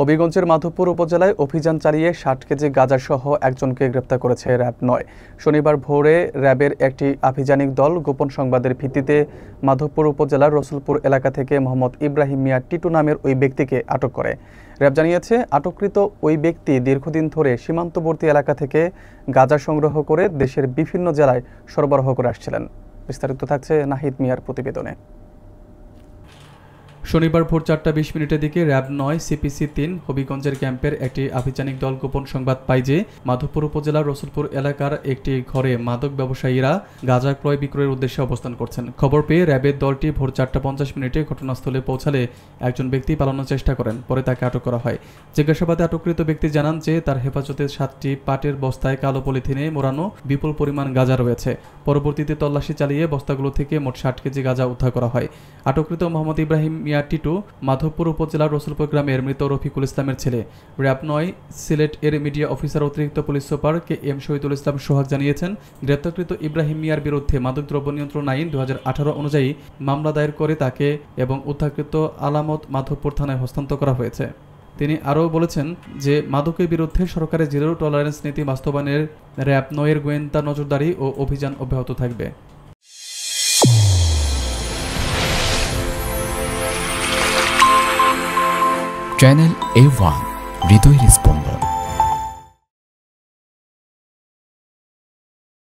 হবিগঞ্জের মাধবপুর উপজেলায় অভিযান চালিয়ে ৬০ কেজি গাঁজাসহ একজনকে গ্রেপ্তার করেছে র্যাব-৯। শনিবার ভোরে র্যাবের একটি আভিযানিক দল গোপন সংবাদের ভিত্তিতে মাধবপুর উপজেলার রসুলপুর এলাকা থেকে মোহাম্মদ ইব্রাহিম মিয়া টিটু নামের ওই ব্যক্তিকে আটক করে। র্যাব জানিয়েছে, আটককৃত ওই ব্যক্তি দীর্ঘদিন ধরে সীমান্তবর্তী এলাকা থেকে গাঁজা সংগ্রহ করে দেশের বিভিন্ন জেলায় সরবরাহ করে আসছিলেন। বিস্তারিত থাকছে নাহিদ মিয়ার প্রতিবেদনে। শনিবার ভোর ৪:২০ দিকে র্যাব-৯ সিপিসি-৩ হবিগঞ্জের ক্যাম্পের একটি আভিযানিক দল গোপন সংবাদ পায় যে মাধবপুর উপজেলার রসুলপুর এলাকার একটি ঘরে মাদক ব্যবসায়ীরা গাঁজা ক্রয় বিক্রয়ের উদ্দেশ্যে অবস্থান করছেন। খবর পেয়ে র্যাবের দলটি ভোর ৪:৫০ ঘটনাস্থলে পৌঁছালে একজন ব্যক্তি পালানোর চেষ্টা করেন, পরে তাকে আটক করা হয়। জিজ্ঞাসাবাদে আটককৃত ব্যক্তি জানান যে তার হেফাজতে ৭টি পাটের বস্তায় কালো পলিথিনে মোড়ানো বিপুল পরিমাণ গাঁজা রয়েছে। পরবর্তীতে তল্লাশি চালিয়ে বস্তাগুলো থেকে মোট ৬০ কেজি গাঁজা উদ্ধার করা হয়। আটককৃত মোহাম্মদ ইব্রাহিম মিয়া টিটু মাধবপুর উপজেলার রসুলপুর গ্রামের মৃত রফিকুল ইসলামের ছেলে। র্যাব-৯ সিলেট এর মিডিয়া অফিসার অতিরিক্ত police super KM Shahidul Islam সোহাগ জানিয়েছেন, গ্রেপ্তারকৃত ইব্রাহিম মিয়ার বিরুদ্ধে মাদকদ্রব্য নিয়ন্ত্রণ আইন ২০১৮ অনুযায়ী মামলা দায়ের করে তাকে এবং উদ্ধারকৃত আলামত মাধবপুর থানায় হস্তান্তর করা হয়েছে। তিনি আরও বলেছেন যে মাদকের বিরুদ্ধে সরকারের জিরো টলারেন্স নীতি বাস্তবায়নের র্যাব-৯ এর গোয়েন্দা নজরদারি ও অভিযান অব্যাহত থাকবে। চ্যানেল A1 হৃদয়ের স্পন্দন।